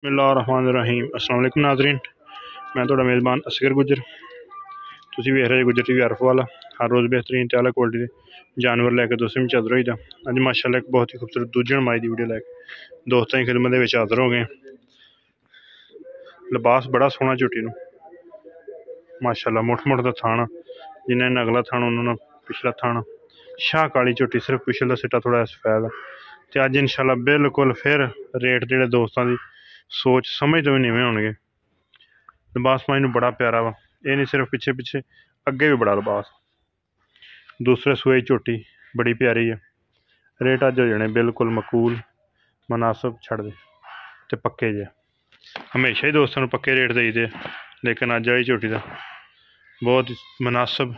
बिस्मिल्लाहिर्रहमानिर्रहीम। अस्सलाम वालेकुम नाज़रीन, मैं थोड़ा मेज़बान असगर गुजर। तुसीं वेख रहे गुजर टीवी अर्फ वाला। हर रोज़ बेहतरीन ते आला क्वालिटी दे जानवर लैके दोस्तें में हाज़र होई दा। अज माशाअल्लाह एक बहुत ही खूबसूरत दूजी नमाई दी वीडियो लैके दोस्तों की खिदमत में हाज़र हो गए। लिबास बड़ा सोहना झोटी नूं माशाअल्लाह, मुठ मुठ दा थान, जिन्हें अगला थान उन्होंने पिछला थान। शाह काली झोटी, सिर्फ पिछला सिटा थोड़ा सफेद है। तो अज इंशाल्लाह बिल्कुल फिर रेट जोड़े दोस्तों की सोच समझ तो भी नीवें होंगे। लिबास माई नूं बड़ा प्यारा वा, ये नहीं सिर्फ पिछे पिछे अगे भी बड़ा लिबास। दूसरे सूए झोटी बड़ी प्यारी है। रेट अज हो जाने बिल्कुल मकूल मुनासिब छड़ दे ते पक्के जे। हमेशा ही दोस्तों पक्के रेट देते, लेकिन अज आई झोटी का बहुत मुनासिब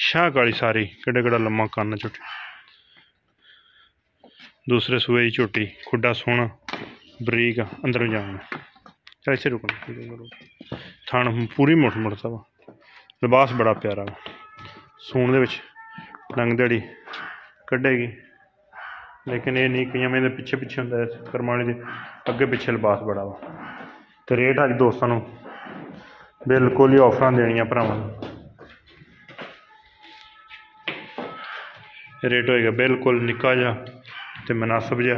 शाह काली सारी केड़ा केड़ा लम्मा कन्न झोटी। दूसरे सूए की झोटी, खुडा सोहना बरीक अंदरों जाना। चल इसे रुकना, थान पूरी मुठ मुठता वा। लिबास बड़ा प्यारा वा, सूण दे विच लंघ दिहाड़ी कड्ढेगी, लेकिन ये नहीं कई में पिछे पिछे होंगे करमाली के अगे पिछे लिबास बड़ा वा। तो रेट अज दोस्तों बिल्कुल ही ऑफर देनिया भरावां। रेट होएगा बिल्कुल निक्का जा ते मुनासिब जा।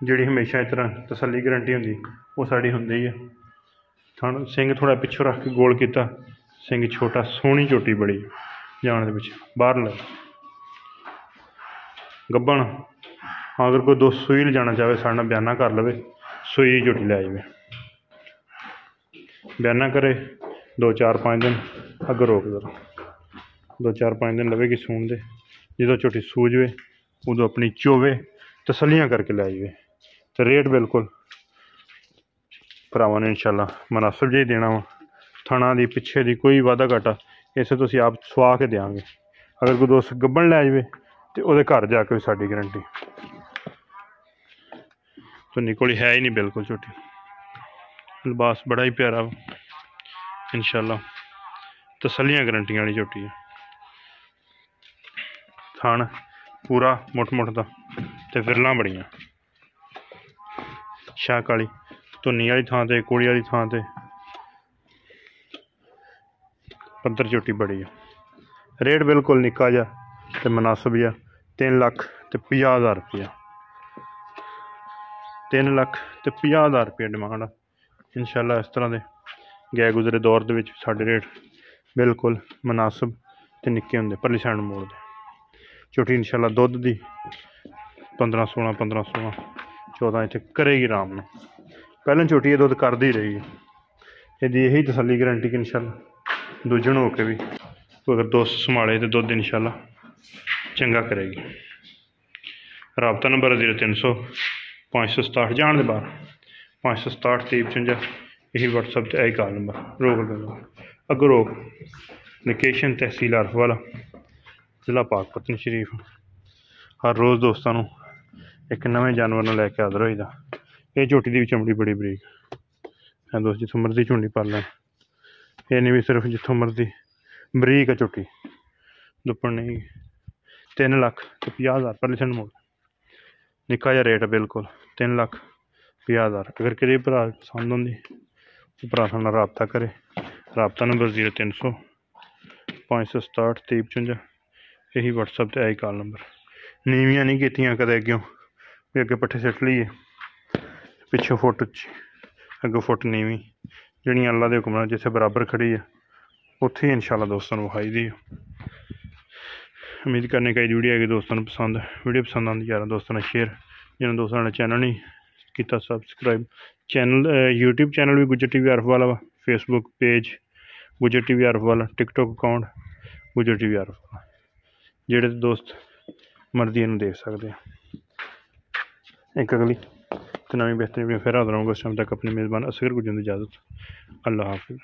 जिहड़ी हमेशा इस तरह तसल्ली गारंटी होंदी वो साड़ी हुंदी ही है। थण सिंह थोड़ा पिछों रख के गोल किया, सिंह छोटा, सोहनी झोटी बड़ी जान दे पिछे बाहर ला गब्बन। अगर कोई दोस्त सूई ले जाना चाहे साढ़े बयाना कर लवे, सूई झोटी लै जाए, बयाना करे 2-4-5 दिन अगर रोक जरा 2-4-5 दिन लवेगी सूण दे। जो झोटी सूझ वे उदों अपनी चोवे तसलियां करके लै जाए। तो रेट बिल्कुल भरावां ने इंशाल्लाह मुनासिब जी देना वा। थणा दी पिछे दी कोई वाधा घाटा इसे तुसीं आप सुआ के देंगे। अगर कोई दोस्त गब्बन लै जाए तो वो घर जाके भी साड़ी गारंटी। तो निकोली है ही नहीं बिल्कुल झोटी। लिबास बड़ा ही प्यारा वा, इंशाल्लाह तसलियां गारंटियां वाली झोटी है। थान पूरा मुठ मुठ दा ते विरलां बड़ियां। शाह काली धुन्नी वाली थां ते कुड़ी वाली थां ते पत्थर झोटी बड़ी है। रेट बिल्कुल निक्का जा ते मुनासिब जा, 3,50,000 रुपया। 3,50,000 रुपया डिमांड। इंशाल्लाह इस तरह के गए गुजरे दौर के साढ़े रेट बिल्कुल मुनासिब ते निक्के होंदे परली साइड मोड़ दे। झोटी इंशाल्लाह दुध दी 15-16 14 इतने करेगी आराम न। पहले झोटी दुध करती रही है, यदि यही तसली गारंटी कि इंशाल्लाह दूजन होकर भी अगर दोस्त संभाले तो दुध इंशाल्लाह चंगा करेगी। राबता नंबर 0300 567 जान दे बाहर 567 2355, यही व्हाट्सएप से यही कॉल नंबर। रोक अगर रोक लोकेशन तहसील अर्फ वाला, जिला पाकपतन शरीफ। हर रोज़ दोस्तों एक नवे जानवर लैके हाज़र होईदा। ये झोटी की चमड़ी बड़ी बरीक है दोस्त, जितों मर्जी झुंडी पाल लें। ये नहीं भी सिर्फ जितों मर्जी बरीक है झोटी, दुप्पन नहीं। 3,50,000 परली साइड मोड़, निक्का जा रेट है बिल्कुल 3,50,000। अगर किसी भरा पसंद होंगी तो भरा साढ़े राबता करे। राबता नंबर 0300 567 2355, यही व्हाट्सएप से यही कॉल नंबर। नीवियां नहीं कीतियां कदे अग्यों भी अगे पट्ठे सिट लीए, पिछों फुट उच्ची अगों फुट नीवी, जी अल्लाह के हुक्म जिथे बराबर खड़ी है उत्थे ही इंशाल्लाह दोस्तों विखाई दी। उम्मीद करने का वीडियो है कि दोस्तों पसंद वीडियो पसंद आती यार दोस्तों ने शेयर, जिन्होंने दोस्तों ने चैनल नहीं किया सबसक्राइब। चैनल यूट्यूब चैनल भी गुजर टीवी अर्फ वाला वा, फेसबुक पेज गुजर टीवी अर्फ वाला, टिकटॉक अकाउंट गुजर टीवी अर्फ वाला, जेड़े दोस्त मर्जी इन्हू देख सकते हैं। एक अगली तो नवी बेहतरीन फिर हाज़र होंगे। उस टाइम तक अपने मेज़बान असगर गुजर की इजाज़त। अल्लाह हाफिज़।